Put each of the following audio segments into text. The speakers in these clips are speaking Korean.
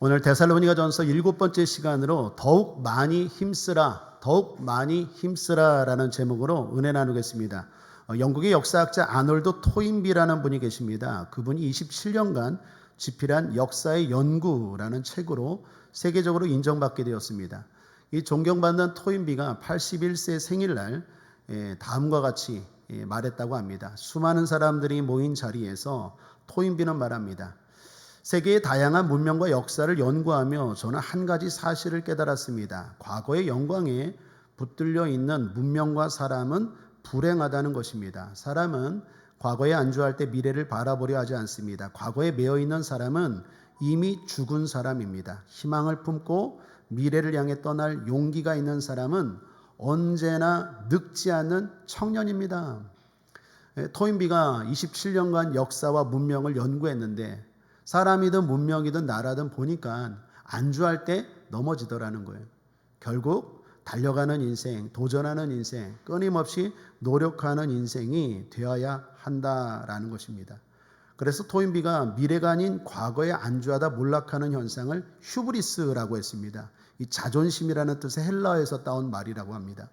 오늘 데살로니가전서 7번째 시간으로 더욱 많이 힘쓰라라는 제목으로 은혜 나누겠습니다. 영국의 역사학자 아놀드 토인비라는 분이 계십니다. 그분이 27년간 집필한 역사의 연구라는 책으로 세계적으로 인정받게 되었습니다. 이 존경받는 토인비가 81세 생일날 다음과 같이 말했다고 합니다. 수많은 사람들이 모인 자리에서 토인비는 말합니다. 세계의 다양한 문명과 역사를 연구하며 저는 한 가지 사실을 깨달았습니다. 과거의 영광에 붙들려 있는 문명과 사람은 불행하다는 것입니다. 사람은 과거에 안주할 때 미래를 바라보려 하지 않습니다. 과거에 매여 있는 사람은 이미 죽은 사람입니다. 희망을 품고 미래를 향해 떠날 용기가 있는 사람은 언제나 늙지 않는 청년입니다. 토인비가 27년간 역사와 문명을 연구했는데 사람이든 문명이든 나라든 보니까 안주할 때 넘어지더라는 거예요. 결국 달려가는 인생, 도전하는 인생, 끊임없이 노력하는 인생이 되어야 한다라는 것입니다. 그래서 토인비가 미래가 아닌 과거에 안주하다 몰락하는 현상을 휴브리스라고 했습니다. 이 자존심이라는 뜻의 헬라어에서 따온 말이라고 합니다.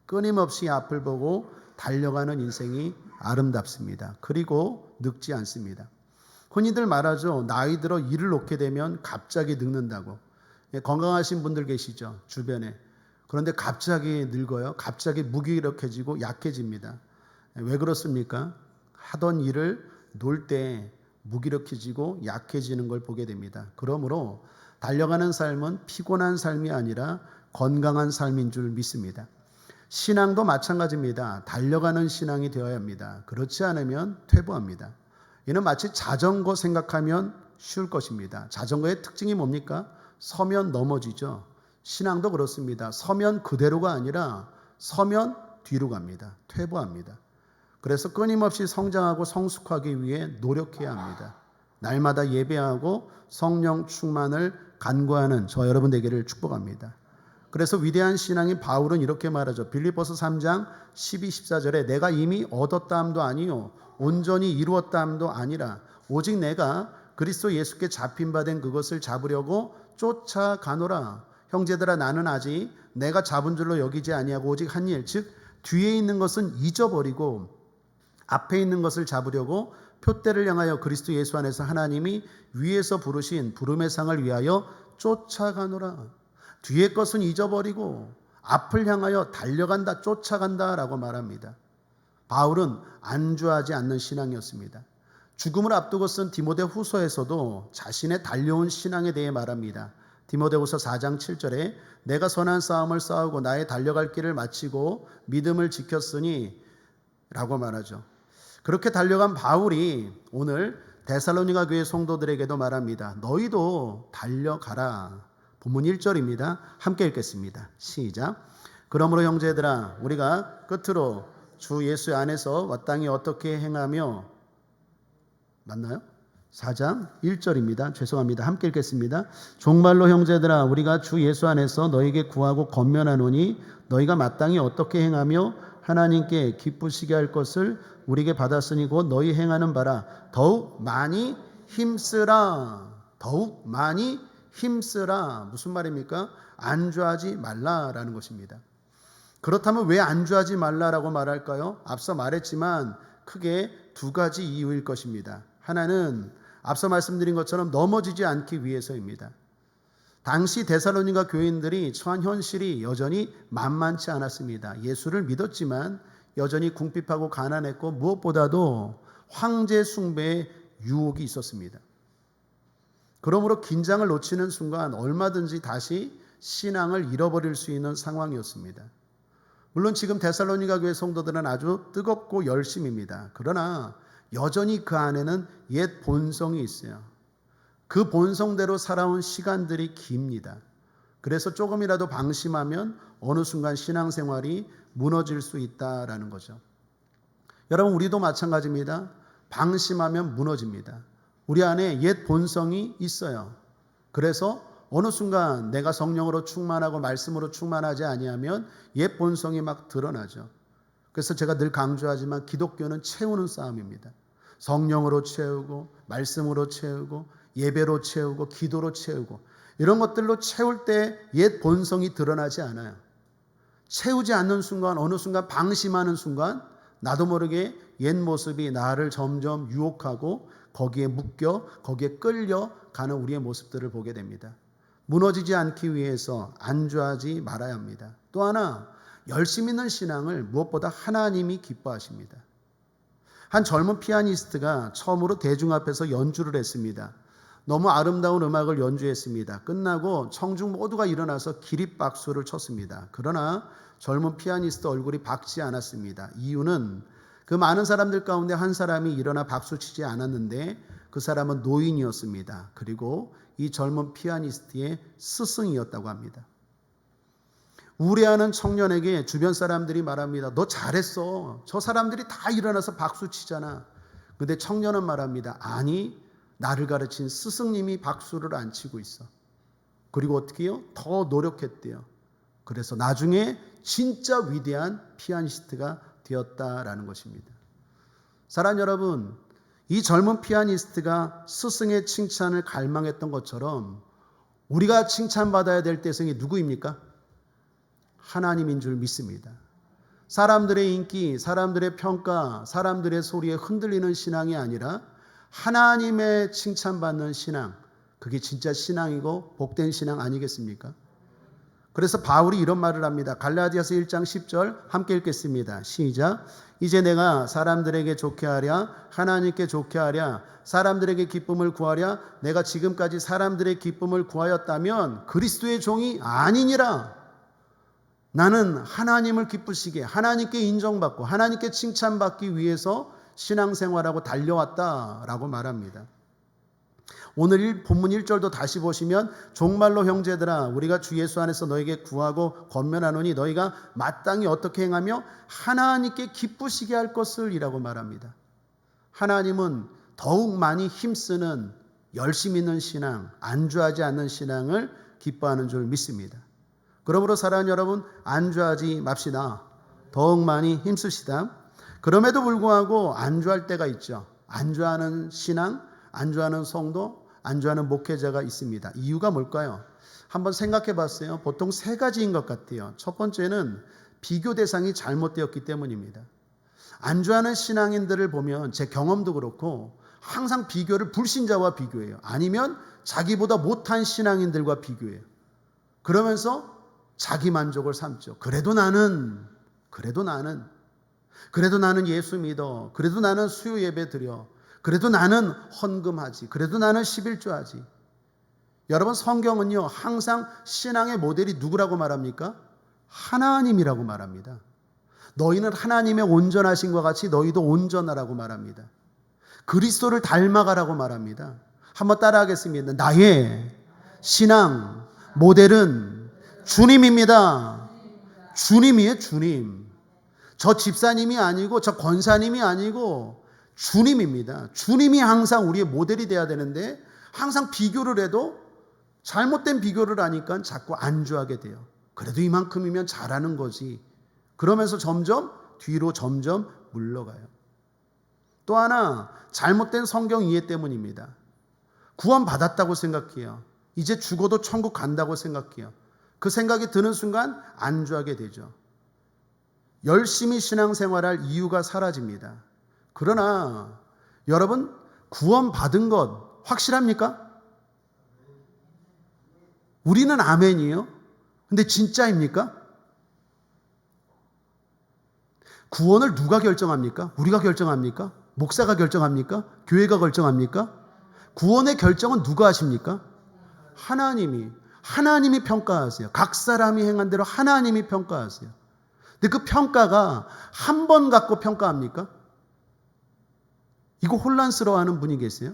끊임없이 앞을 보고 달려가는 인생이 아름답습니다. 그리고 늙지 않습니다. 흔히들 말하죠. 나이 들어 일을 놓게 되면 갑자기 늙는다고. 건강하신 분들 계시죠? 주변에. 그런데 갑자기 늙어요. 갑자기 무기력해지고 약해집니다. 왜 그렇습니까? 하던 일을 놓을 때 무기력해지고 약해지는 걸 보게 됩니다. 그러므로 달려가는 삶은 피곤한 삶이 아니라 건강한 삶인 줄 믿습니다. 신앙도 마찬가지입니다. 달려가는 신앙이 되어야 합니다. 그렇지 않으면 퇴보합니다. 이는 마치 자전거 생각하면 쉬울 것입니다. 자전거의 특징이 뭡니까? 서면 넘어지죠. 신앙도 그렇습니다. 서면 그대로가 아니라 서면 뒤로 갑니다. 퇴보합니다. 그래서 끊임없이 성장하고 성숙하기 위해 노력해야 합니다. 날마다 예배하고 성령 충만을 간구하는 저 여러분 되기를 축복합니다. 그래서 위대한 신앙인 바울은 이렇게 말하죠. 빌립보서 3장 12, 14절에 내가 이미 얻었다함도 아니요 온전히 이루었다함도 아니라 오직 내가 그리스도 예수께 잡힌 바 된 그것을 잡으려고 쫓아가노라. 형제들아 나는 아직 내가 잡은 줄로 여기지 아니하고 오직 한 일 즉 뒤에 있는 것은 잊어버리고 앞에 있는 것을 잡으려고 표대를 향하여 그리스도 예수 안에서 하나님이 위에서 부르신 부름의 상을 위하여 쫓아가노라. 뒤의 것은 잊어버리고 앞을 향하여 달려간다, 쫓아간다라고 말합니다. 바울은 안주하지 않는 신앙이었습니다. 죽음을 앞두고 쓴 디모데후서에서도 자신의 달려온 신앙에 대해 말합니다. 디모데후서 4장 7절에 내가 선한 싸움을 싸우고 나의 달려갈 길을 마치고 믿음을 지켰으니 라고 말하죠. 그렇게 달려간 바울이 오늘 데살로니가 교회 성도들에게도 말합니다. 너희도 달려가라. 본문 1절입니다. 함께 읽겠습니다. 시작. 그러므로 형제들아 우리가 끝으로 주 예수 안에서 마땅히 어떻게 행하며 맞나요? 4장 1절입니다. 죄송합니다. 함께 읽겠습니다. 종말로 형제들아 우리가 주 예수 안에서 너희에게 구하고 권면하노니 너희가 마땅히 어떻게 행하며 하나님께 기쁘시게 할 것을 우리에게 받았으니 곧 너희 행하는 바라 더욱 많이 힘쓰라. 더욱 많이 힘쓰라. 무슨 말입니까? 안주하지 말라라는 것입니다. 그렇다면 왜 안주하지 말라라고 말할까요? 앞서 말했지만 크게 두 가지 이유일 것입니다. 하나는 앞서 말씀드린 것처럼 넘어지지 않기 위해서입니다. 당시 데살로니가 교인들이 처한 현실이 여전히 만만치 않았습니다. 예수를 믿었지만 여전히 궁핍하고 가난했고 무엇보다도 황제 숭배의 유혹이 있었습니다. 그러므로 긴장을 놓치는 순간 얼마든지 다시 신앙을 잃어버릴 수 있는 상황이었습니다. 물론 지금 데살로니가 교회 성도들은 아주 뜨겁고 열심입니다. 그러나 여전히 그 안에는 옛 본성이 있어요. 그 본성대로 살아온 시간들이 깁니다. 그래서 조금이라도 방심하면 어느 순간 신앙생활이 무너질 수 있다라는 거죠. 여러분 우리도 마찬가지입니다. 방심하면 무너집니다. 우리 안에 옛 본성이 있어요. 그래서 어느 순간 내가 성령으로 충만하고 말씀으로 충만하지 아니하면 옛 본성이 막 드러나죠. 그래서 제가 늘 강조하지만 기독교는 채우는 싸움입니다. 성령으로 채우고 말씀으로 채우고 예배로 채우고 기도로 채우고 이런 것들로 채울 때 옛 본성이 드러나지 않아요. 채우지 않는 순간 어느 순간 방심하는 순간 나도 모르게 옛 모습이 나를 점점 유혹하고 거기에 묶여 거기에 끌려가는 우리의 모습들을 보게 됩니다. 무너지지 않기 위해서 안주하지 말아야 합니다. 또 하나 열심 있는 신앙을 무엇보다 하나님이 기뻐하십니다. 한 젊은 피아니스트가 처음으로 대중 앞에서 연주를 했습니다. 너무 아름다운 음악을 연주했습니다. 끝나고 청중 모두가 일어나서 기립박수를 쳤습니다. 그러나 젊은 피아니스트 얼굴이 밝지 않았습니다. 이유는 그 많은 사람들 가운데 한 사람이 일어나 박수치지 않았는데 그 사람은 노인이었습니다. 그리고 이 젊은 피아니스트의 스승이었다고 합니다. 우려하는 청년에게 주변 사람들이 말합니다. 너 잘했어. 저 사람들이 다 일어나서 박수치잖아. 근데 청년은 말합니다. 아니, 나를 가르친 스승님이 박수를 안 치고 있어. 그리고 어떻게 해요? 더 노력했대요. 그래서 나중에 진짜 위대한 피아니스트가 되었다라는 것입니다. 사랑하는 여러분, 이 젊은 피아니스트가 스승의 칭찬을 갈망했던 것처럼 우리가 칭찬받아야 될 대상이 누구입니까? 하나님인 줄 믿습니다. 사람들의 인기, 사람들의 평가, 사람들의 소리에 흔들리는 신앙이 아니라 하나님의 칭찬받는 신앙, 그게 진짜 신앙이고 복된 신앙 아니겠습니까? 그래서 바울이 이런 말을 합니다. 갈라디아서 1장 10절 함께 읽겠습니다. 시작. 이제 내가 사람들에게 좋게 하랴 하나님께 좋게 하랴 사람들에게 기쁨을 구하랴 내가 지금까지 사람들의 기쁨을 구하였다면 그리스도의 종이 아니니라. 나는 하나님을 기쁘시게 하나님께 인정받고 하나님께 칭찬받기 위해서 신앙생활하고 달려왔다라고 말합니다. 오늘 본문 1절도 다시 보시면 종말로 형제들아 우리가 주 예수 안에서 너에게 구하고 권면하노니 너희가 마땅히 어떻게 행하며 하나님께 기쁘시게 할 것을 이라고 말합니다. 하나님은 더욱 많이 힘쓰는 열심 있는 신앙, 안주하지 않는 신앙을 기뻐하는 줄 믿습니다. 그러므로 사랑하는 여러분 안주하지 맙시다. 더욱 많이 힘쓰시다. 그럼에도 불구하고 안주할 때가 있죠. 안주하는 신앙, 안주하는 성도, 안주하는 목회자가 있습니다. 이유가 뭘까요? 한번 생각해 봤어요. 보통 세 가지인 것 같아요. 첫 번째는 비교 대상이 잘못되었기 때문입니다. 안주하는 신앙인들을 보면 제 경험도 그렇고 항상 비교를 불신자와 비교해요. 아니면 자기보다 못한 신앙인들과 비교해요. 그러면서 자기 만족을 삼죠. 그래도 나는 예수 믿어. 그래도 나는 수요 예배 드려. 그래도 나는 헌금하지. 그래도 나는 11조 하지. 여러분 성경은요 항상 신앙의 모델이 누구라고 말합니까? 하나님이라고 말합니다. 너희는 하나님의 온전하신 것 같이 너희도 온전하라고 말합니다. 그리스도를 닮아가라고 말합니다. 한번 따라하겠습니다. 나의 신앙 모델은 주님입니다. 주님이에요, 주님. 저 집사님이 아니고 저 권사님이 아니고 주님입니다. 주님이 항상 우리의 모델이 돼야 되는데 항상 비교를 해도 잘못된 비교를 하니까 자꾸 안주하게 돼요. 그래도 이만큼이면 잘하는 거지. 그러면서 점점 뒤로 점점 물러가요. 또 하나 잘못된 성경 이해 때문입니다. 구원 받았다고 생각해요. 이제 죽어도 천국 간다고 생각해요. 그 생각이 드는 순간 안주하게 되죠. 열심히 신앙생활할 이유가 사라집니다. 그러나 여러분 구원 받은 것 확실합니까? 우리는 아멘이에요. 근데 진짜입니까? 구원을 누가 결정합니까? 우리가 결정합니까? 목사가 결정합니까? 교회가 결정합니까? 구원의 결정은 누가 하십니까? 하나님이 평가하세요. 각 사람이 행한 대로 하나님이 평가하세요. 근데 그 평가가 한 번 갖고 평가합니까? 이거 혼란스러워하는 분이 계세요?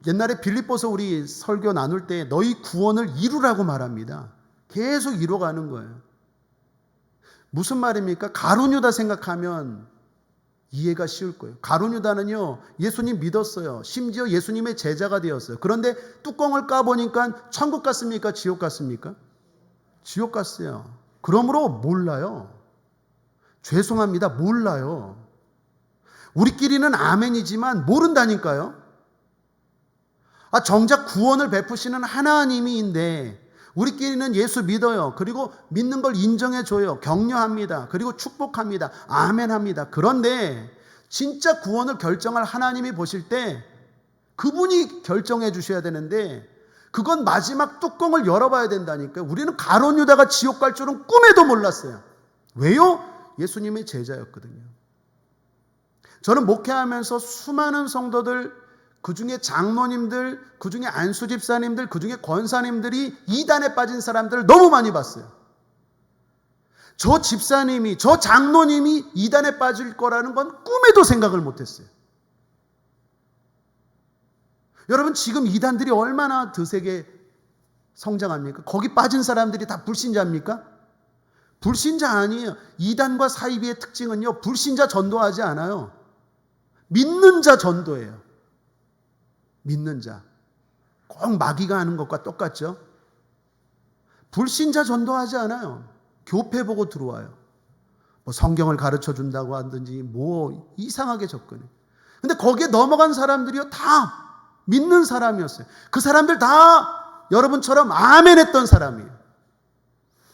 옛날에 빌립보서 우리 설교 나눌 때 너희 구원을 이루라고 말합니다. 계속 이뤄가는 거예요. 무슨 말입니까? 가룟유다 생각하면 이해가 쉬울 거예요. 가룟유다는요 예수님 믿었어요. 심지어 예수님의 제자가 되었어요. 그런데 뚜껑을 까보니까 천국 갔습니까? 지옥 갔습니까? 지옥 갔어요. 그러므로 몰라요. 죄송합니다. 몰라요. 우리끼리는 아멘이지만 모른다니까요. 정작 구원을 베푸시는 하나님이인데 우리끼리는 예수 믿어요. 그리고 믿는 걸 인정해줘요. 격려합니다. 그리고 축복합니다. 아멘합니다. 그런데 진짜 구원을 결정할 하나님이 보실 때 그분이 결정해 주셔야 되는데 그건 마지막 뚜껑을 열어봐야 된다니까요. 우리는 가룟 유다가 지옥 갈 줄은 꿈에도 몰랐어요. 왜요? 예수님의 제자였거든요. 저는 목회하면서 수많은 성도들, 그중에 장로님들, 그중에 안수 집사님들, 그중에 권사님들이 이단에 빠진 사람들을 너무 많이 봤어요. 저 집사님이, 저 장로님이 이단에 빠질 거라는 건 꿈에도 생각을 못했어요. 여러분, 지금 이단들이 얼마나 드세게 성장합니까? 거기 빠진 사람들이 다 불신자입니까? 불신자 아니에요. 이단과 사이비의 특징은요, 불신자 전도하지 않아요. 믿는 자 전도예요. 믿는 자. 꼭 마귀가 하는 것과 똑같죠? 불신자 전도하지 않아요. 교패 보고 들어와요. 뭐 성경을 가르쳐 준다고 하든지 뭐 이상하게 접근해. 근데 거기에 넘어간 사람들이요, 다 믿는 사람이었어요. 그 사람들 다 여러분처럼 아멘 했던 사람이에요.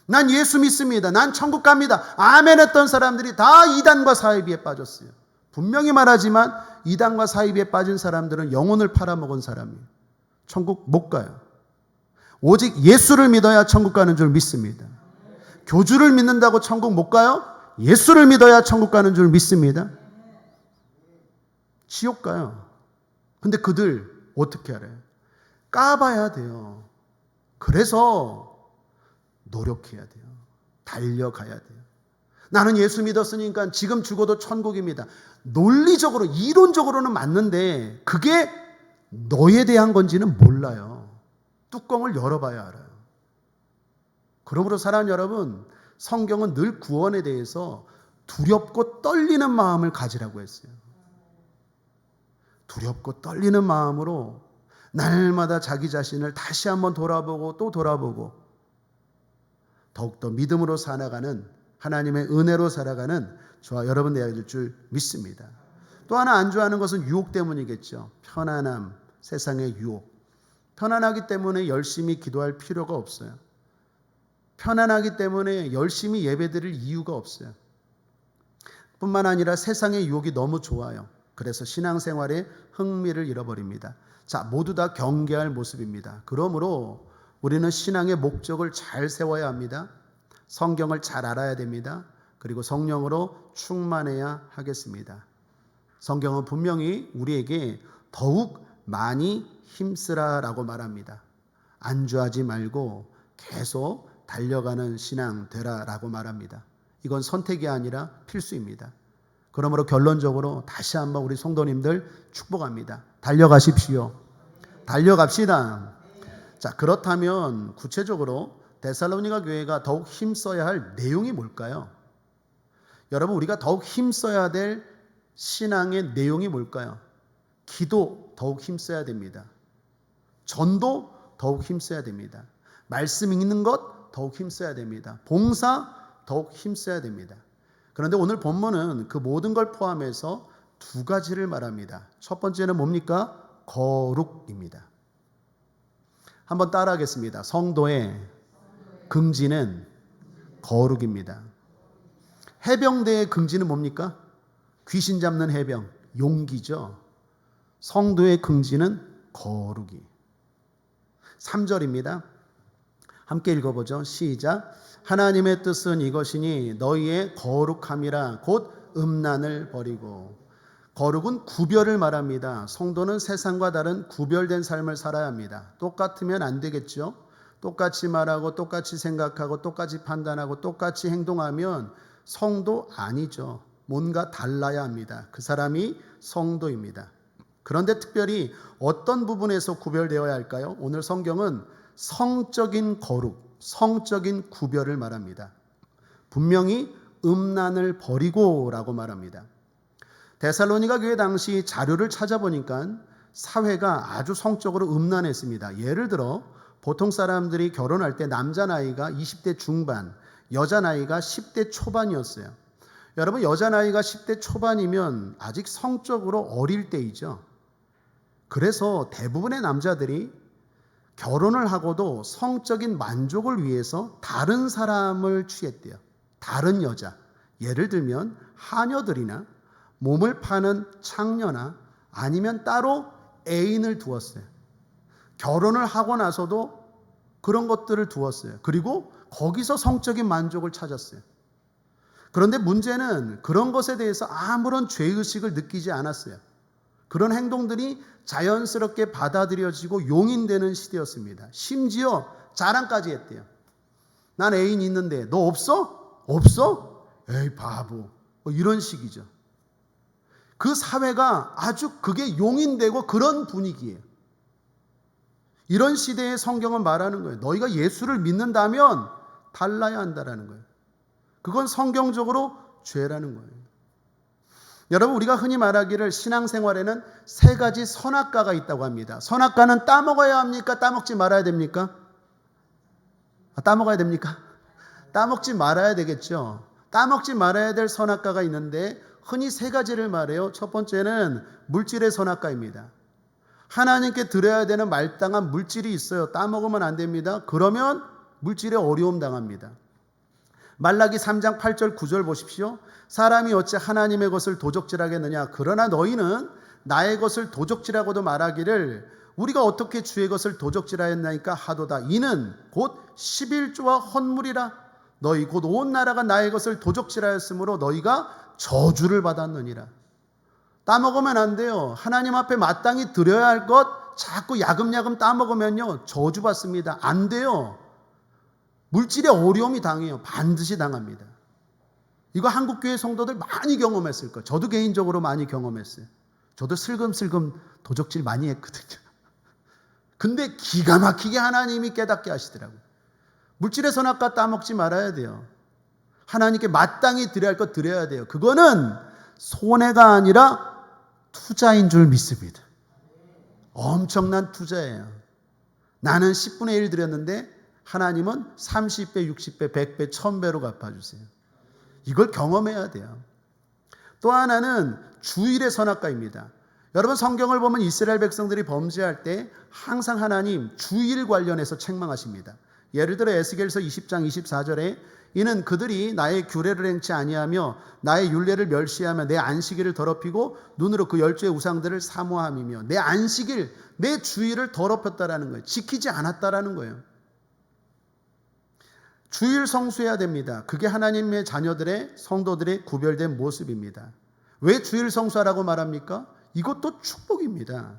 난 예수 믿습니다. 난 천국 갑니다. 아멘 했던 사람들이 다 이단과 사이비에 빠졌어요. 분명히 말하지만 이단과 사이비에 빠진 사람들은 영혼을 팔아먹은 사람이에요. 천국 못 가요. 오직 예수를 믿어야 천국 가는 줄 믿습니다. 교주를 믿는다고 천국 못 가요? 예수를 믿어야 천국 가는 줄 믿습니다. 지옥 가요. 근데 그들 어떻게 알아요? 까봐야 돼요. 그래서 노력해야 돼요. 달려가야 돼요. 나는 예수 믿었으니까 지금 죽어도 천국입니다. 논리적으로, 이론적으로는 맞는데 그게 너에 대한 건지는 몰라요. 뚜껑을 열어봐야 알아요. 그러므로 사랑하는 여러분, 성경은 늘 구원에 대해서 두렵고 떨리는 마음을 가지라고 했어요. 두렵고 떨리는 마음으로 날마다 자기 자신을 다시 한번 돌아보고 또 돌아보고 더욱더 믿음으로 살아가는, 하나님의 은혜로 살아가는 저와 여러분 되어야 될 줄 믿습니다. 또 하나 안주하는 것은 유혹 때문이겠죠. 편안함, 세상의 유혹. 편안하기 때문에 열심히 기도할 필요가 없어요. 편안하기 때문에 열심히 예배드릴 이유가 없어요. 뿐만 아니라 세상의 유혹이 너무 좋아요. 그래서 신앙생활에 흥미를 잃어버립니다. 자, 모두 다 경계할 모습입니다. 그러므로 우리는 신앙의 목적을 잘 세워야 합니다. 성경을 잘 알아야 됩니다. 그리고 성령으로 충만해야 하겠습니다. 성경은 분명히 우리에게 더욱 많이 힘쓰라라고 말합니다. 안주하지 말고 계속 달려가는 신앙 되라라고 말합니다. 이건 선택이 아니라 필수입니다. 그러므로 결론적으로 다시 한번 우리 성도님들 축복합니다. 달려가십시오. 달려갑시다. 자, 그렇다면 구체적으로 데살로니가 교회가 더욱 힘써야 할 내용이 뭘까요? 여러분, 우리가 더욱 힘써야 될 신앙의 내용이 뭘까요? 기도 더욱 힘써야 됩니다. 전도 더욱 힘써야 됩니다. 말씀 읽는 것 더욱 힘써야 됩니다. 봉사 더욱 힘써야 됩니다. 그런데 오늘 본문은 그 모든 걸 포함해서 두 가지를 말합니다. 첫 번째는 뭡니까? 거룩입니다. 한번 따라하겠습니다. 성도의 긍지는 거룩입니다. 해병대의 긍지는 뭡니까? 귀신 잡는 해병, 용기죠. 성도의 긍지는 거룩이. 3절입니다. 함께 읽어보죠. 시작. 하나님의 뜻은 이것이니 너희의 거룩함이라 곧 음란을 버리고. 거룩은 구별을 말합니다. 성도는 세상과 다른 구별된 삶을 살아야 합니다. 똑같으면 안 되겠죠. 똑같이 말하고 똑같이 생각하고 똑같이 판단하고 똑같이 행동하면 성도 아니죠. 뭔가 달라야 합니다. 그 사람이 성도입니다. 그런데 특별히 어떤 부분에서 구별되어야 할까요? 오늘 성경은 성적인 거룩, 성적인 구별을 말합니다. 분명히 음란을 버리고라고 말합니다. 데살로니가 교회 당시 자료를 찾아보니까 사회가 아주 성적으로 음란했습니다. 예를 들어 보통 사람들이 결혼할 때 남자 나이가 20대 중반, 여자 나이가 10대 초반이었어요. 여러분, 여자 나이가 10대 초반이면 아직 성적으로 어릴 때이죠. 그래서 대부분의 남자들이 결혼을 하고도 성적인 만족을 위해서 다른 사람을 취했대요. 다른 여자. 예를 들면 하녀들이나 몸을 파는 창녀나 아니면 따로 애인을 두었어요. 결혼을 하고 나서도 그런 것들을 두었어요. 그리고 거기서 성적인 만족을 찾았어요. 그런데 문제는 그런 것에 대해서 아무런 죄의식을 느끼지 않았어요. 그런 행동들이 자연스럽게 받아들여지고 용인되는 시대였습니다. 심지어 자랑까지 했대요. 난 애인 있는데 너 없어? 없어? 에이 바보. 이런 식이죠. 그 사회가 아주 그게 용인되고 그런 분위기예요. 이런 시대에 성경은 말하는 거예요. 너희가 예수를 믿는다면 달라야 한다라는 거예요. 그건 성경적으로 죄라는 거예요. 여러분, 우리가 흔히 말하기를 신앙생활에는 3가지 선악과가 있다고 합니다. 선악과는 따먹어야 합니까? 따먹지 말아야 됩니까? 따먹어야 됩니까? 따먹지 말아야 되겠죠. 따먹지 말아야 될 선악과가 있는데 흔히 3가지를 말해요. 첫 번째는 물질의 선악과입니다. 하나님께 드려야 되는 말당한 물질이 있어요. 따먹으면 안 됩니다. 그러면 물질에 어려움 당합니다. 말라기 3장 8절 9절 보십시오. 사람이 어찌 하나님의 것을 도적질하겠느냐. 그러나 너희는 나의 것을 도적질하고도 말하기를 우리가 어떻게 주의 것을 도적질하였나이까 하도다. 이는 곧 11조와 헌물이라. 너희 곧 온 나라가 나의 것을 도적질하였으므로 너희가 저주를 받았느니라. 따먹으면 안 돼요. 하나님 앞에 마땅히 드려야 할 것 자꾸 야금야금 따먹으면요 저주받습니다. 안 돼요. 물질에 어려움이 당해요. 반드시 당합니다. 이거 한국교회 성도들 많이 경험했을 거예요. 저도 개인적으로 많이 경험했어요. 저도 슬금슬금 도적질 많이 했거든요. 근데 기가 막히게 하나님이 깨닫게 하시더라고요. 물질의 선악과 따먹지 말아야 돼요. 하나님께 마땅히 드려야 할 것 드려야 돼요. 그거는 손해가 아니라 투자인 줄 믿습니다. 엄청난 투자예요. 나는 10분의 1 드렸는데 하나님은 30배, 60배, 100배, 1000배로 갚아주세요. 이걸 경험해야 돼요. 또 하나는 주일의 선악과입니다. 여러분 성경을 보면 이스라엘 백성들이 범죄할 때 항상 하나님 주일 관련해서 책망하십니다. 예를 들어 에스겔서 20장 24절에 이는 그들이 나의 규례를 행치 아니하며 나의 율례를 멸시하며 내 안식일을 더럽히고 눈으로 그 열조의 우상들을 사모함이며 내 안식일, 내 주일을 더럽혔다라는 거예요. 지키지 않았다라는 거예요. 주일 성수해야 됩니다. 그게 하나님의 자녀들의 성도들의 구별된 모습입니다. 왜 주일 성수하라고 말합니까? 이것도 축복입니다.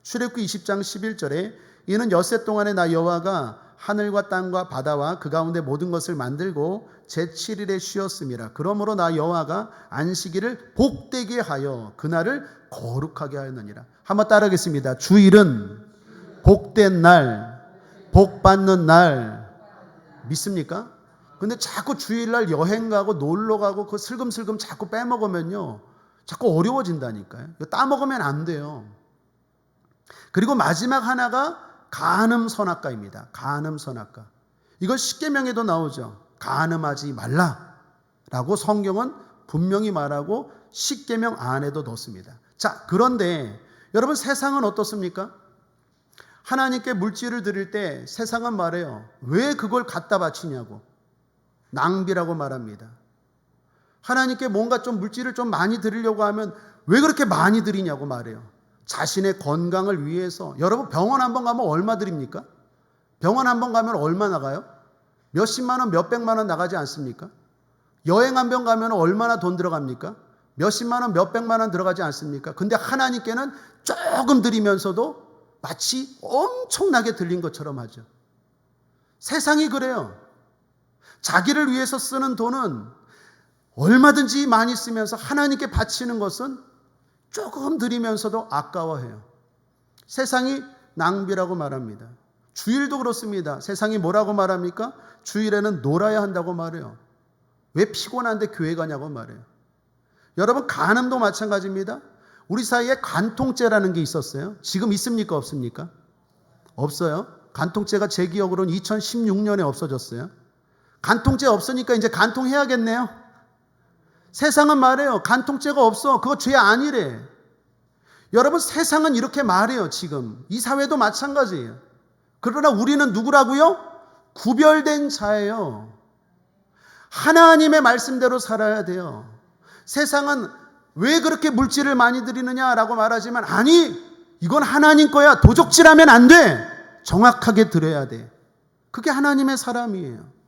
출애굽기 20장 11절에 이는 엿새 동안에 나 여호와가 하늘과 땅과 바다와 그 가운데 모든 것을 만들고 제7일에 쉬었음이라. 그러므로 나 여호와가 안식일을 복되게 하여 그날을 거룩하게 하였느니라. 한번 따라하겠습니다. 주일은 복된 날, 복받는 날. 믿습니까? 근데 자꾸 주일날 여행 가고 놀러 가고 그 슬금슬금 자꾸 빼먹으면요 자꾸 어려워진다니까요. 이거 따먹으면 안 돼요. 그리고 마지막 하나가 간음선악과입니다. 간음선악과. 이걸 십계명에도 나오죠. 간음하지 말라라고 성경은 분명히 말하고 십계명 안에도 넣습니다. 자, 그런데 여러분 세상은 어떻습니까? 하나님께 물질을 드릴 때 세상은 말해요. 왜 그걸 갖다 바치냐고. 낭비라고 말합니다. 하나님께 뭔가 좀 물질을 좀 많이 드리려고 하면 왜 그렇게 많이 드리냐고 말해요. 자신의 건강을 위해서. 여러분 병원 한번 가면 얼마 드립니까? 병원 한번 가면 얼마 나가요? 몇십만 원, 몇백만 원 나가지 않습니까? 여행 한 번 가면 얼마나 돈 들어갑니까? 몇십만 원, 몇백만 원 들어가지 않습니까? 근데 하나님께는 조금 드리면서도 마치 엄청나게 들린 것처럼 하죠. 세상이 그래요. 자기를 위해서 쓰는 돈은 얼마든지 많이 쓰면서 하나님께 바치는 것은 조금 드리면서도 아까워해요. 세상이 낭비라고 말합니다. 주일도 그렇습니다. 세상이 뭐라고 말합니까? 주일에는 놀아야 한다고 말해요. 왜 피곤한데 교회 가냐고 말해요. 여러분 간음도 마찬가지입니다. 우리 사이에 간통죄라는 게 있었어요. 지금 있습니까? 없습니까? 없어요. 간통죄가 제 기억으로는 2016년에 없어졌어요. 간통죄 없으니까 이제 간통해야겠네요. 세상은 말해요. 간통죄가 없어. 그거 죄 아니래. 여러분, 세상은 이렇게 말해요. 지금 이 사회도 마찬가지예요. 그러나 우리는 누구라고요? 구별된 자예요. 하나님의 말씀대로 살아야 돼요. 세상은 왜 그렇게 물질을 많이 드리느냐라고 말하지만, 아니, 이건 하나님 거야. 도적질하면 안 돼. 정확하게 드려야 돼. 그게 하나님의 사람이에요.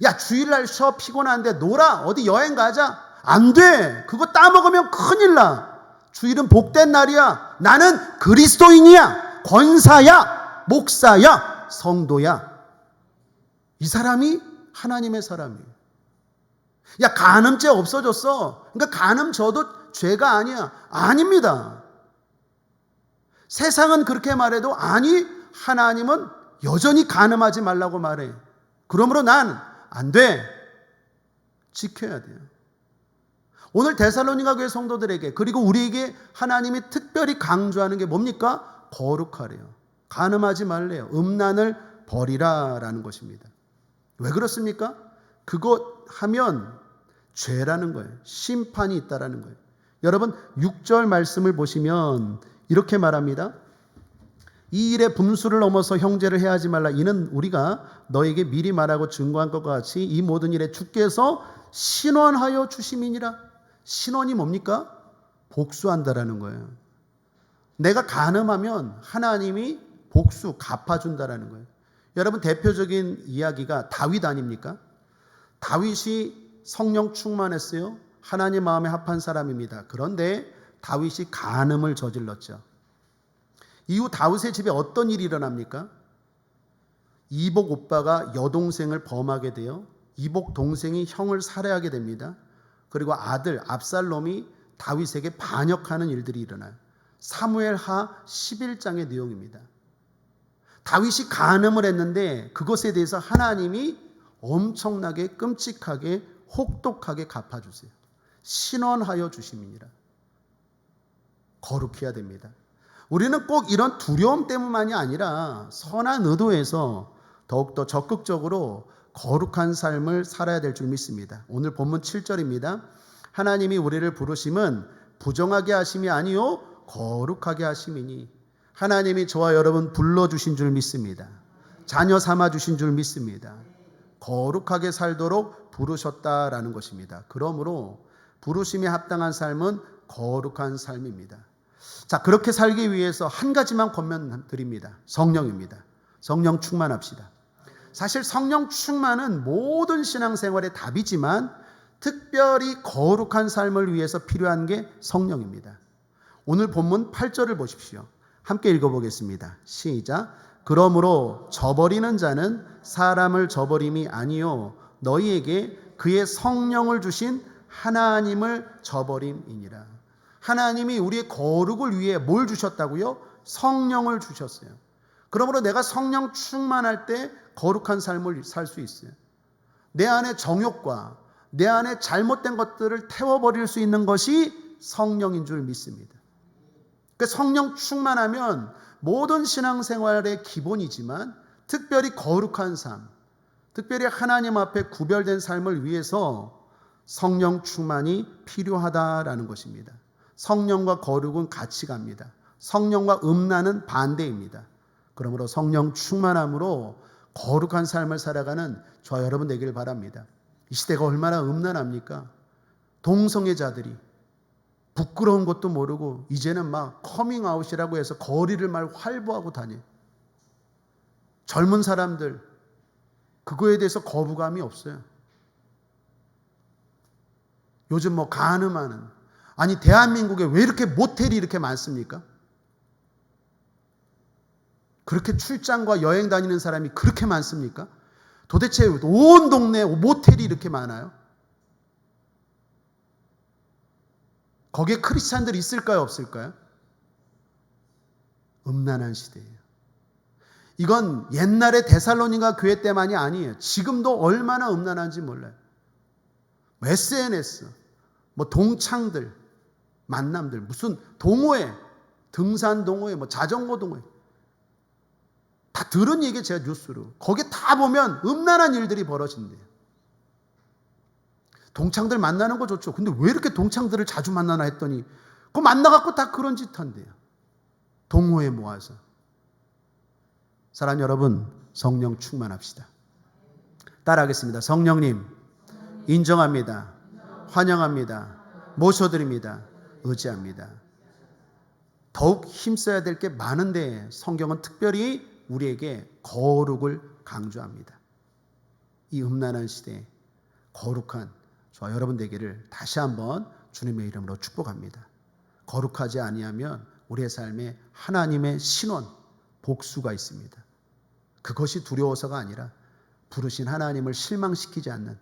야, 주일날 쉬어, 피곤한데 놀아, 어디 여행 가자. 안 돼. 그거 따먹으면 큰일 나. 주일은 복된 날이야. 나는 그리스도인이야, 권사야, 목사야, 성도야. 이 사람이 하나님의 사람이에요. 야, 간음죄 없어졌어. 그러니까 간음 져도 죄가 아니야. 아닙니다. 세상은 그렇게 말해도, 아니, 하나님은 여전히 간음하지 말라고 말해. 그러므로 난 안 돼. 지켜야 돼요. 오늘 데살로니가 교회 성도들에게, 그리고 우리에게 하나님이 특별히 강조하는 게 뭡니까? 거룩하래요. 간음하지 말래요. 음란을 버리라라는 것입니다. 왜 그렇습니까? 그것 하면 죄라는 거예요. 심판이 있다라는 거예요. 여러분, 6절 말씀을 보시면 이렇게 말합니다. 이 일의 분수를 넘어서 형제를 해하지 말라. 이는 우리가 너에게 미리 말하고 증거한 것과 같이 이 모든 일에 주께서 신원하여 주심이니라. 신원이 뭡니까? 복수한다라는 거예요. 내가 간음하면 하나님이 복수, 갚아준다라는 거예요. 여러분, 대표적인 이야기가 다윗 아닙니까? 다윗이 성령 충만했어요. 하나님 마음에 합한 사람입니다. 그런데 다윗이 간음을 저질렀죠. 이후 다윗의 집에 어떤 일이 일어납니까? 이복 오빠가 여동생을 범하게 되어 이복 동생이 형을 살해하게 됩니다. 그리고 아들 압살롬이 다윗에게 반역하는 일들이 일어나요. 사무엘하 11장의 내용입니다. 다윗이 간음을 했는데 그것에 대해서 하나님이 엄청나게 끔찍하게 혹독하게 갚아주세요. 신원하여 주심이니라. 거룩해야 됩니다. 우리는 꼭 이런 두려움 때문만이 아니라 선한 의도에서 더욱더 적극적으로 거룩한 삶을 살아야 될 줄 믿습니다. 오늘 본문 7절입니다. 하나님이 우리를 부르심은 부정하게 하심이 아니요 거룩하게 하심이니. 하나님이 저와 여러분 불러주신 줄 믿습니다. 자녀 삼아주신 줄 믿습니다. 거룩하게 살도록 부르셨다라는 것입니다. 그러므로 부르심에 합당한 삶은 거룩한 삶입니다. 자, 그렇게 살기 위해서 한 가지만 권면드립니다. 성령입니다. 성령 충만합시다. 사실 성령 충만은 모든 신앙생활의 답이지만 특별히 거룩한 삶을 위해서 필요한 게 성령입니다. 오늘 본문 8절을 보십시오. 함께 읽어보겠습니다. 시작. 그러므로 저버리는 자는 사람을 저버림이 아니요 너희에게 그의 성령을 주신 하나님을 저버림이니라. 하나님이 우리의 거룩을 위해 뭘 주셨다고요? 성령을 주셨어요. 그러므로 내가 성령 충만할 때 거룩한 삶을 살 수 있어요. 내 안에 정욕과 내 안에 잘못된 것들을 태워버릴 수 있는 것이 성령인 줄 믿습니다. 그러니까 성령 충만하면 모든 신앙생활의 기본이지만 특별히 거룩한 삶, 특별히 하나님 앞에 구별된 삶을 위해서 성령 충만이 필요하다라는 것입니다. 성령과 거룩은 같이 갑니다. 성령과 음란은 반대입니다. 그러므로 성령 충만함으로 거룩한 삶을 살아가는 저와 여러분 되기를 바랍니다. 이 시대가 얼마나 음란합니까? 동성애자들이 부끄러운 것도 모르고 이제는 막 커밍아웃이라고 해서 거리를 막 활보하고 다녀요. 젊은 사람들 그거에 대해서 거부감이 없어요. 요즘 뭐 간음하는, 아니 대한민국에 왜 이렇게 모텔이 이렇게 많습니까? 그렇게 출장과 여행 다니는 사람이 그렇게 많습니까? 도대체 온 동네에 모텔이 이렇게 많아요? 거기에 크리스찬들이 있을까요, 없을까요? 음란한 시대예요. 이건 옛날에 데살로니가 교회 때만이 아니에요. 지금도 얼마나 음란한지 몰라요. SNS, 뭐 동창들, 만남들, 무슨 동호회, 등산 동호회, 뭐 자전거 동호회, 다 들은 얘기 제가 뉴스로. 거기에 다 보면 음란한 일들이 벌어진대요. 동창들 만나는 거 좋죠. 근데 왜 이렇게 동창들을 자주 만나나 했더니 그 만나갖고 다 그런 짓 한대요. 동호회 모아서. 사랑하는 여러분, 성령 충만합시다. 따라하겠습니다. 성령님, 인정합니다. 환영합니다. 모셔드립니다. 의지합니다. 더욱 힘써야 될 게 많은데 성경은 특별히 우리에게 거룩을 강조합니다. 이 음란한 시대에 거룩한 저와 여러분 되기를 다시 한번 주님의 이름으로 축복합니다. 거룩하지 아니하면 우리의 삶에 하나님의 신원, 복수가 있습니다. 그것이 두려워서가 아니라 부르신 하나님을 실망시키지 않는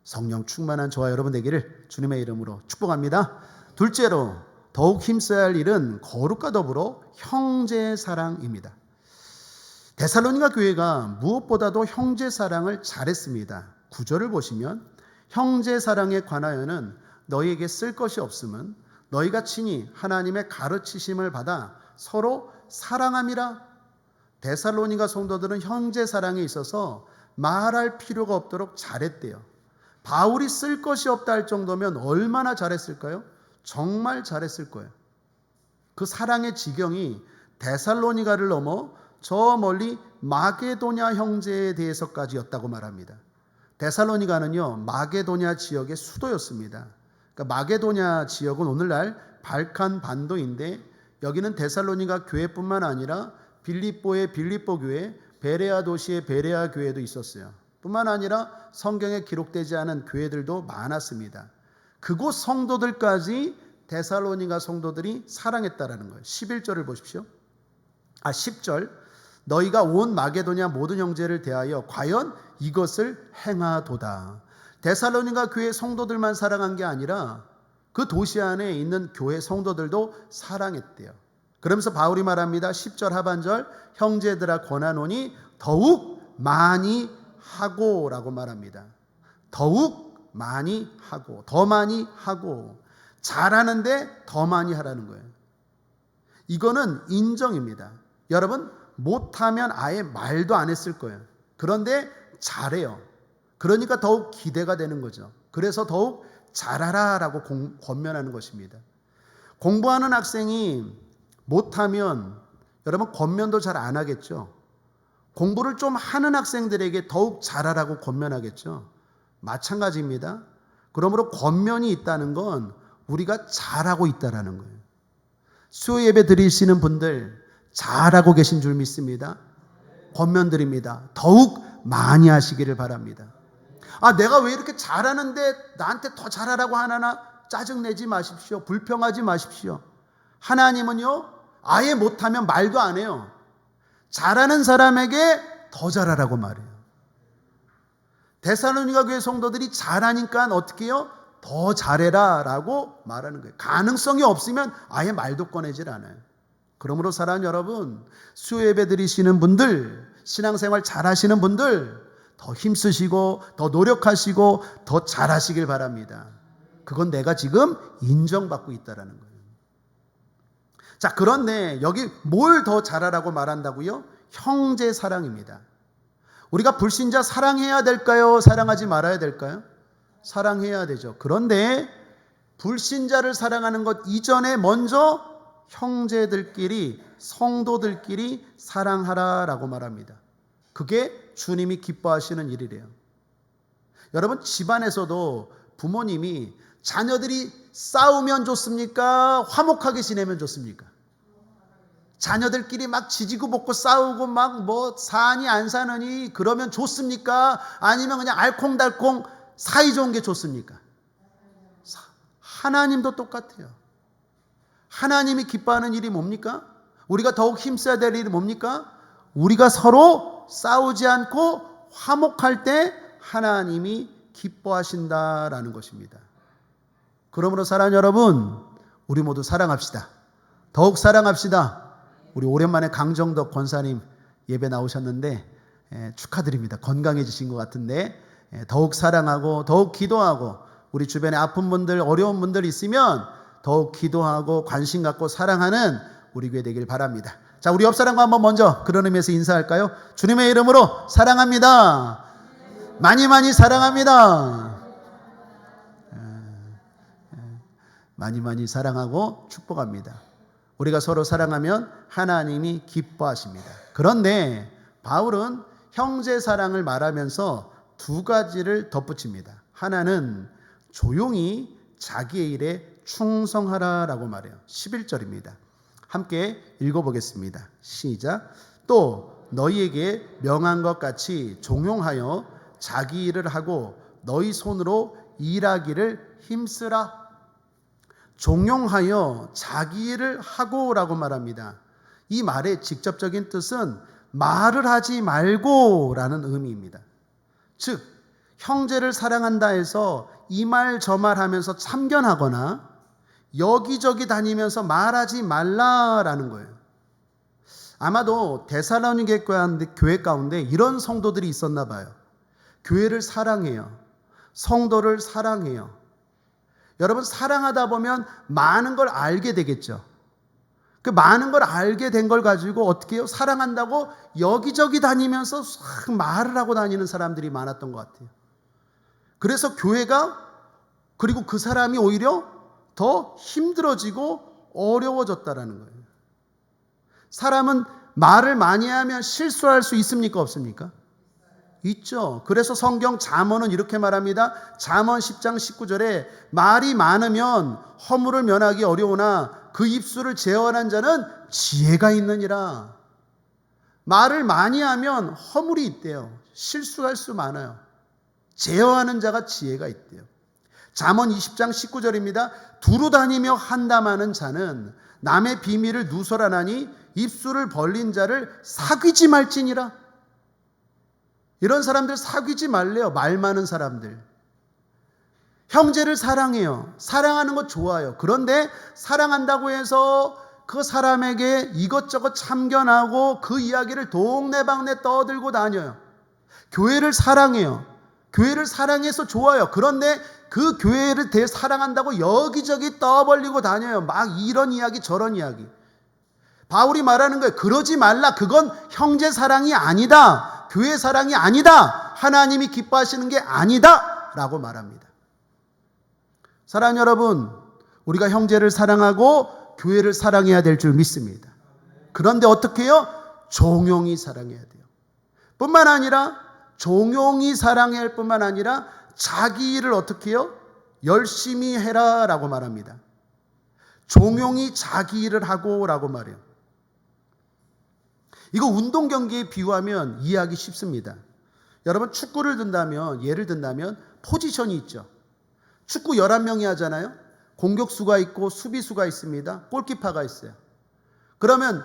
성령 충만한 저와 여러분 되기를 주님의 이름으로 축복합니다. 둘째로 더욱 힘써야 할 일은 거룩과 더불어 형제 사랑입니다. 데살로니가 교회가 무엇보다도 형제 사랑을 잘했습니다. 9절을 보시면 형제 사랑에 관하여는 너희에게 쓸 것이 없음은 너희가 친히 하나님의 가르치심을 받아 서로 사랑함이라. 데살로니가 성도들은 형제 사랑에 있어서 말할 필요가 없도록 잘했대요. 바울이 쓸 것이 없다 할 정도면 얼마나 잘했을까요? 정말 잘했을 거예요. 그 사랑의 지경이 데살로니가를 넘어 저 멀리 마게도냐 형제에 대해서까지였다고 말합니다. 데살로니가는요, 마게도냐 지역의 수도였습니다. 그러니까 마게도냐 지역은 오늘날 발칸 반도인데 여기는 데살로니가 교회뿐만 아니라 빌립보의 빌립보 교회, 베레아 도시의 베레아 교회도 있었어요. 뿐만 아니라 성경에 기록되지 않은 교회들도 많았습니다. 그곳 성도들까지 데살로니가 성도들이 사랑했다라는 거예요. 11절을 보십시오. 10절. 너희가 온 마게도냐 모든 형제를 대하여 과연 이것을 행하도다. 데살로니가 교회 성도들만 사랑한 게 아니라 그 도시 안에 있는 교회 성도들도 사랑했대요. 그러면서 바울이 말합니다. 10절 하반절. 형제들아 권하노니 더욱 많이 하고라고 말합니다. 더욱 많이 하고, 더 많이 하고, 잘하는데 더 많이 하라는 거예요. 이거는 인정입니다. 여러분, 못하면 아예 말도 안 했을 거예요. 그런데 잘해요. 그러니까 더욱 기대가 되는 거죠. 그래서 더욱 잘하라라고 권면하는 것입니다. 공부하는 학생이 못하면 여러분 권면도 잘 안 하겠죠. 공부를 좀 하는 학생들에게 더욱 잘하라고 권면하겠죠. 마찬가지입니다. 그러므로 권면이 있다는 건 우리가 잘하고 있다는 거예요. 수요 예배 드리시는 분들 잘하고 계신 줄 믿습니다. 권면드립니다. 더욱 많이 하시기를 바랍니다. 내가 왜 이렇게 잘하는데 나한테 더 잘하라고 하나? 짜증내지 마십시오. 불평하지 마십시오. 하나님은요, 아예 못하면 말도 안 해요. 잘하는 사람에게 더 잘하라고 말해요. 데살로니가 교회 성도들이 잘하니까 어떻게 해요? 더 잘해라 라고 말하는 거예요. 가능성이 없으면 아예 말도 꺼내질 않아요. 그러므로 사랑하는 여러분, 수요 예배 드리시는 분들, 신앙생활 잘하시는 분들 더 힘쓰시고 더 노력하시고 더 잘하시길 바랍니다. 그건 내가 지금 인정받고 있다는 거예요. 자, 그런데 여기 뭘 더 잘하라고 말한다고요? 형제 사랑입니다. 우리가 불신자 사랑해야 될까요? 사랑하지 말아야 될까요? 사랑해야 되죠. 그런데 불신자를 사랑하는 것 이전에 먼저 형제들끼리, 성도들끼리 사랑하라라고 말합니다. 그게 주님이 기뻐하시는 일이래요. 여러분, 집안에서도 부모님이 자녀들이 싸우면 좋습니까? 화목하게 지내면 좋습니까? 자녀들끼리 막 지지고 볶고 싸우고 막 뭐 사니 안 사느니 그러면 좋습니까? 아니면 그냥 알콩달콩 사이좋은 게 좋습니까? 하나님도 똑같아요. 하나님이 기뻐하는 일이 뭡니까? 우리가 더욱 힘써야 될 일이 뭡니까? 우리가 서로 싸우지 않고 화목할 때 하나님이 기뻐하신다라는 것입니다. 그러므로 사랑하는 여러분, 우리 모두 사랑합시다. 더욱 사랑합시다. 우리 오랜만에 강정덕 권사님 예배 나오셨는데 축하드립니다. 건강해지신 것 같은데 더욱 사랑하고 더욱 기도하고 우리 주변에 아픈 분들, 어려운 분들 있으면 더욱 기도하고 관심 갖고 사랑하는 우리 교회 되길 바랍니다. 자, 우리 옆 사람과 한번 먼저 그런 의미에서 인사할까요? 주님의 이름으로 사랑합니다. 많이 많이 사랑합니다. 많이 많이 사랑하고 축복합니다. 우리가 서로 사랑하면 하나님이 기뻐하십니다. 그런데 바울은 형제 사랑을 말하면서 두 가지를 덧붙입니다. 하나는 조용히 자기의 일에 충성하라라고 말해요. 11절입니다. 함께 읽어보겠습니다. 시작. 또 너희에게 명한 것 같이 종용하여 자기 일을 하고 너희 손으로 일하기를 힘쓰라. 종용하여 자기 일을 하고라고 말합니다. 이 말의 직접적인 뜻은 말을 하지 말고라는 의미입니다. 즉 형제를 사랑한다 해서 이 말 저 말 하면서 참견하거나 여기저기 다니면서 말하지 말라라는 거예요. 아마도 데살로니게 교회 가운데 이런 성도들이 있었나 봐요. 교회를 사랑해요. 성도를 사랑해요. 여러분, 사랑하다 보면 많은 걸 알게 되겠죠. 그 많은 걸 알게 된 걸 가지고 어떻게 해요? 사랑한다고 여기저기 다니면서 말을 하고 다니는 사람들이 많았던 것 같아요. 그래서 교회가, 그리고 그 사람이 오히려 더 힘들어지고 어려워졌다라는 거예요. 사람은 말을 많이 하면 실수할 수 있습니까? 없습니까? 있죠. 그래서 성경 잠언은 이렇게 말합니다. 잠언 10장 19절에 말이 많으면 허물을 면하기 어려우나 그 입술을 제어하는 자는 지혜가 있느니라. 말을 많이 하면 허물이 있대요. 실수할 수 많아요. 제어하는 자가 지혜가 있대요. 잠언 20장 19절입니다. 두루 다니며 한담하는 자는 남의 비밀을 누설하나니 입술을 벌린 자를 사귀지 말지니라. 이런 사람들 사귀지 말래요. 말 많은 사람들. 형제를 사랑해요. 사랑하는 거 좋아요. 그런데 사랑한다고 해서 그 사람에게 이것저것 참견하고 그 이야기를 동네방네 떠들고 다녀요. 교회를 사랑해요. 교회를 사랑해서 좋아요. 그런데 그 교회를 사랑한다고 여기저기 떠벌리고 다녀요. 막 이런 이야기 저런 이야기. 바울이 말하는 거예요. 그러지 말라. 그건 형제 사랑이 아니다. 교회 사랑이 아니다. 하나님이 기뻐하시는 게 아니다. 라고 말합니다. 사랑하는 여러분, 우리가 형제를 사랑하고 교회를 사랑해야 될 줄 믿습니다. 그런데 어떻게 해요? 종용히 사랑해야 돼요. 뿐만 아니라 종용히 사랑해야 할 뿐만 아니라 자기 일을 어떻게 해요? 열심히 해라 라고 말합니다. 종용히 자기 일을 하고 라고 말해요. 이거 운동 경기에 비유하면 이해하기 쉽습니다. 여러분, 축구를 든다면, 예를 든다면 포지션이 있죠. 축구 11명이 하잖아요. 공격수가 있고 수비수가 있습니다. 골키퍼가 있어요. 그러면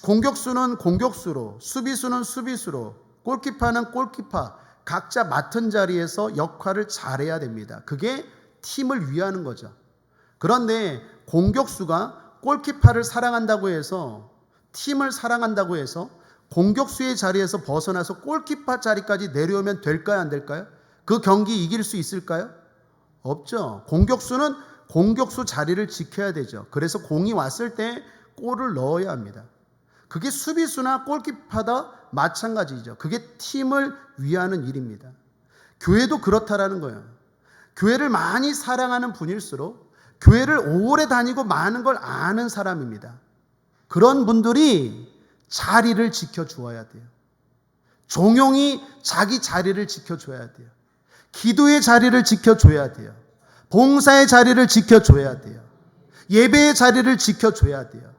공격수는 공격수로, 수비수는 수비수로, 골키퍼는 골키퍼, 각자 맡은 자리에서 역할을 잘해야 됩니다. 그게 팀을 위하는 거죠. 그런데 공격수가 골키퍼를 사랑한다고 해서, 팀을 사랑한다고 해서 공격수의 자리에서 벗어나서 골키퍼 자리까지 내려오면 될까요? 안 될까요? 그 경기 이길 수 있을까요? 없죠. 공격수는 공격수 자리를 지켜야 되죠. 그래서 공이 왔을 때 골을 넣어야 합니다. 그게 수비수나 골키퍼다 마찬가지죠. 그게 팀을 위하는 일입니다. 교회도 그렇다라는 거예요. 교회를 많이 사랑하는 분일수록 교회를 오래 다니고 많은 걸 아는 사람입니다. 그런 분들이 자리를 지켜주어야 돼요. 종용히 자기 자리를 지켜줘야 돼요. 기도의 자리를 지켜줘야 돼요. 봉사의 자리를 지켜줘야 돼요. 예배의 자리를 지켜줘야 돼요.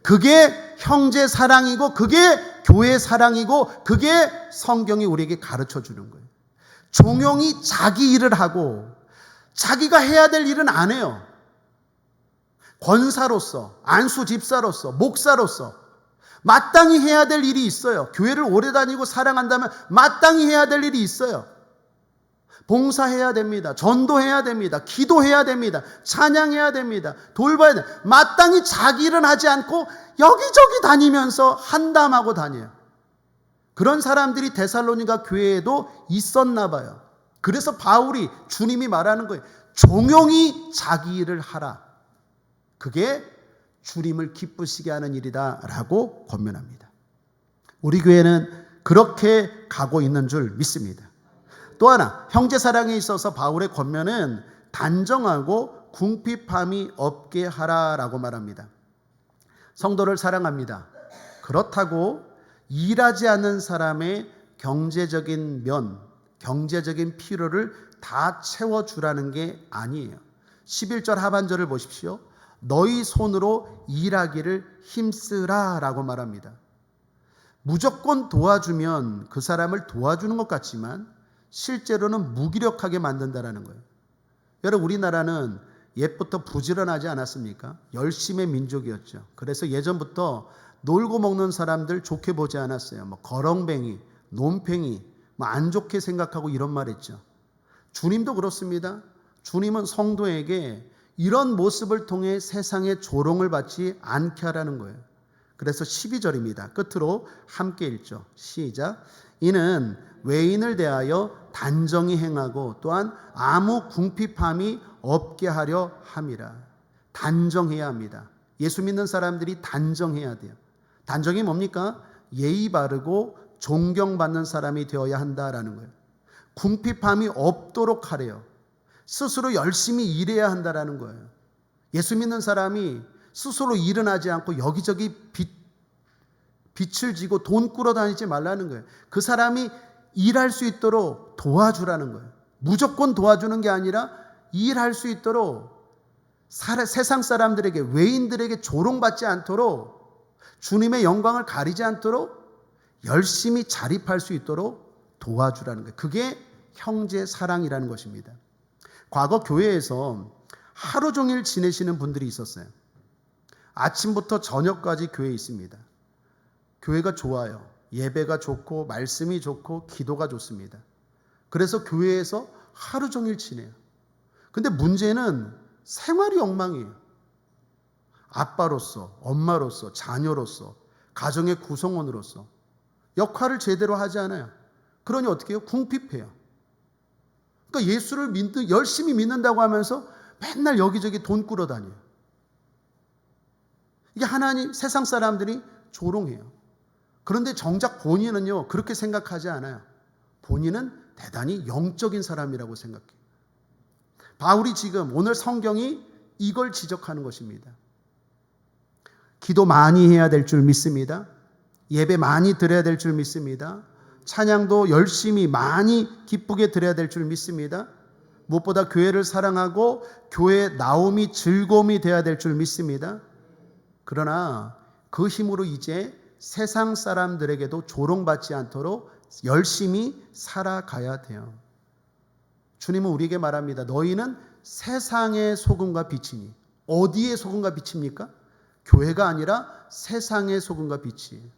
그게 형제 사랑이고 그게 교회 사랑이고 그게 성경이 우리에게 가르쳐 주는 거예요. 종용히 자기 일을 하고 자기가 해야 될 일은 안 해요. 권사로서, 안수 집사로서, 목사로서 마땅히 해야 될 일이 있어요. 교회를 오래 다니고 사랑한다면 마땅히 해야 될 일이 있어요. 봉사해야 됩니다. 전도해야 됩니다. 기도해야 됩니다. 찬양해야 됩니다. 돌봐야 돼요. 마땅히 자기 일은 하지 않고 여기저기 다니면서 한담하고 다녀요. 그런 사람들이 데살로니가 교회에도 있었나 봐요. 그래서 바울이, 주님이 말하는 거예요. 종용히 자기 일을 하라. 그게 주님을 기쁘시게 하는 일이다 라고 권면합니다. 우리 교회는 그렇게 가고 있는 줄 믿습니다. 또 하나, 형제 사랑에 있어서 바울의 권면은 단정하고 궁핍함이 없게 하라라고 말합니다. 성도를 사랑합니다. 그렇다고 일하지 않는 사람의 경제적인 필요를 다 채워주라는 게 아니에요. 11절 하반절을 보십시오. 너희 손으로 일하기를 힘쓰라 라고 말합니다. 무조건 도와주면 그 사람을 도와주는 것 같지만 실제로는 무기력하게 만든다는 거예요. 여러분, 우리나라는 옛부터 부지런하지 않았습니까? 열심의 민족이었죠. 그래서 예전부터 놀고 먹는 사람들 좋게 보지 않았어요. 거렁뱅이, 논팽이, 안 좋게 생각하고 이런 말 했죠. 주님도 그렇습니다. 주님은 성도에게 이런 모습을 통해 세상의 조롱을 받지 않게 하라는 거예요. 그래서 12절입니다. 끝으로 함께 읽죠. 시작. 이는 외인을 대하여 단정히 행하고 또한 아무 궁핍함이 없게 하려 함이라. 단정해야 합니다. 예수 믿는 사람들이 단정해야 돼요. 단정이 뭡니까? 예의 바르고 존경받는 사람이 되어야 한다라는 거예요. 궁핍함이 없도록 하래요. 스스로 열심히 일해야 한다라는 거예요. 예수 믿는 사람이 스스로 일은 하지 않고 여기저기 빚을 지고 돈 꾸러 다니지 말라는 거예요. 그 사람이 일할 수 있도록 도와주라는 거예요. 무조건 도와주는 게 아니라 일할 수 있도록 세상 사람들에게, 외인들에게 조롱받지 않도록, 주님의 영광을 가리지 않도록 열심히 자립할 수 있도록 도와주라는 거예요. 그게 형제 사랑이라는 것입니다. 과거 교회에서 하루 종일 지내시는 분들이 있었어요. 아침부터 저녁까지 교회에 있습니다. 교회가 좋아요. 예배가 좋고 말씀이 좋고 기도가 좋습니다. 그래서 교회에서 하루 종일 지내요. 근데 문제는 생활이 엉망이에요. 아빠로서, 엄마로서, 자녀로서, 가정의 구성원으로서 역할을 제대로 하지 않아요. 그러니 어떻게 해요? 궁핍해요. 그러니까 예수를 열심히 믿는다고 하면서 맨날 여기저기 돈 꾸러 다녀요. 이게 하나님, 세상 사람들이 조롱해요. 그런데 정작 본인은요, 그렇게 생각하지 않아요. 본인은 대단히 영적인 사람이라고 생각해요. 바울이 지금 오늘 성경이 이걸 지적하는 것입니다. 기도 많이 해야 될 줄 믿습니다. 예배 많이 드려야 될 줄 믿습니다. 찬양도 열심히 많이 기쁘게 드려야 될 줄 믿습니다. 무엇보다 교회를 사랑하고 교회에 나옴이 즐거움이 돼야 될 줄 믿습니다. 그러나 그 힘으로 이제 세상 사람들에게도 조롱받지 않도록 열심히 살아가야 돼요. 주님은 우리에게 말합니다. 너희는 세상의 소금과 빛이니. 어디의 소금과 빛입니까? 교회가 아니라 세상의 소금과 빛이에요.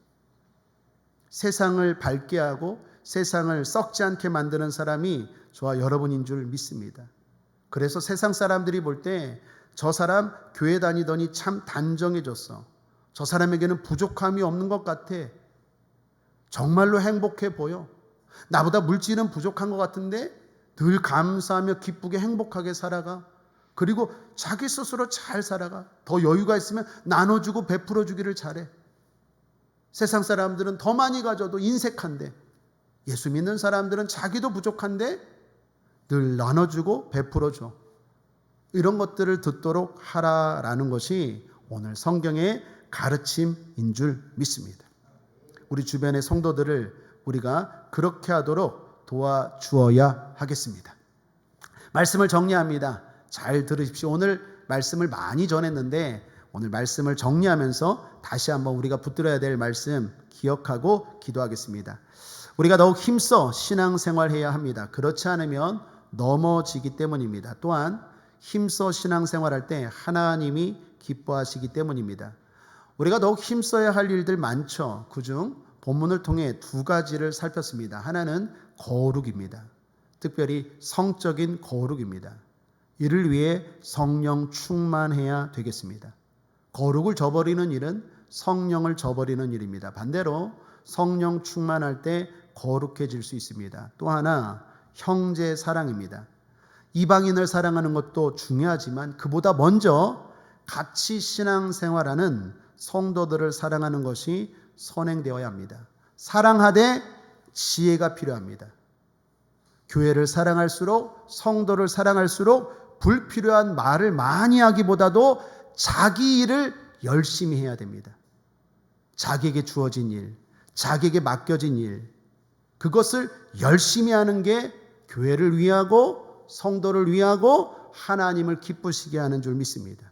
세상을 밝게 하고 세상을 썩지 않게 만드는 사람이 저와 여러분인 줄 믿습니다. 그래서 세상 사람들이 볼 때 저 사람 교회 다니더니 참 단정해졌어. 저 사람에게는 부족함이 없는 것 같아. 정말로 행복해 보여. 나보다 물질은 부족한 것 같은데 늘 감사하며 기쁘게 행복하게 살아가. 그리고 자기 스스로 잘 살아가. 더 여유가 있으면 나눠주고 베풀어 주기를 잘해. 세상 사람들은 더 많이 가져도 인색한데, 예수 믿는 사람들은 자기도 부족한데 늘 나눠주고 베풀어 줘. 이런 것들을 듣도록 하라라는 것이 오늘 성경의 가르침인 줄 믿습니다. 우리 주변의 성도들을 우리가 그렇게 하도록 도와주어야 하겠습니다. 말씀을 정리합니다. 잘 들으십시오. 오늘 말씀을 많이 전했는데 오늘 말씀을 정리하면서 다시 한번 우리가 붙들어야 될 말씀 기억하고 기도하겠습니다. 우리가 더욱 힘써 신앙생활해야 합니다. 그렇지 않으면 넘어지기 때문입니다. 또한 힘써 신앙생활할 때 하나님이 기뻐하시기 때문입니다. 우리가 더욱 힘써야 할 일들 많죠. 그중 본문을 통해 두 가지를 살폈습니다. 하나는 거룩입니다. 특별히 성적인 거룩입니다. 이를 위해 성령 충만해야 되겠습니다. 거룩을 저버리는 일은 성령을 저버리는 일입니다. 반대로 성령 충만할 때 거룩해질 수 있습니다. 또 하나 형제 사랑입니다. 이방인을 사랑하는 것도 중요하지만 그보다 먼저 같이 신앙생활하는 성도들을 사랑하는 것이 선행되어야 합니다. 사랑하되 지혜가 필요합니다. 교회를 사랑할수록, 성도를 사랑할수록 불필요한 말을 많이 하기보다도 자기 일을 열심히 해야 됩니다. 자기에게 주어진 일, 자기에게 맡겨진 일, 그것을 열심히 하는 게 교회를 위하고 성도를 위하고 하나님을 기쁘시게 하는 줄 믿습니다.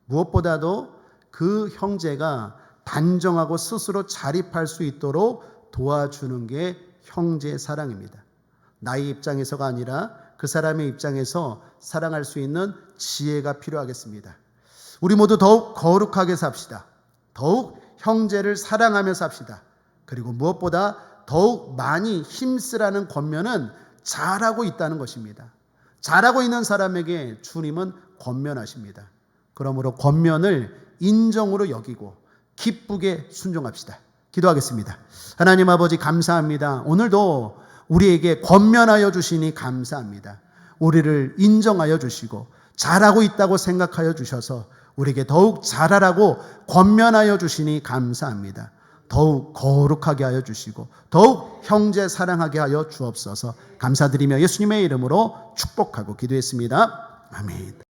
무엇보다도 그 형제가 단정하고 스스로 자립할 수 있도록 도와주는 게 형제 사랑입니다. 나의 입장에서가 아니라 그 사람의 입장에서 사랑할 수 있는 지혜가 필요하겠습니다. 우리 모두 더욱 거룩하게 삽시다. 더욱 형제를 사랑하며 삽시다. 그리고 무엇보다 더욱 많이 힘쓰라는 권면은 잘하고 있다는 것입니다. 잘하고 있는 사람에게 주님은 권면하십니다. 그러므로 권면을 인정으로 여기고 기쁘게 순종합시다. 기도하겠습니다. 하나님 아버지 감사합니다. 오늘도 우리에게 권면하여 주시니 감사합니다. 우리를 인정하여 주시고 잘하고 있다고 생각하여 주셔서 우리에게 더욱 잘하라고 권면하여 주시니 감사합니다. 더욱 거룩하게 하여 주시고 더욱 형제 사랑하게 하여 주옵소서. 감사드리며 예수님의 이름으로 축복하고 기도했습니다. 아멘.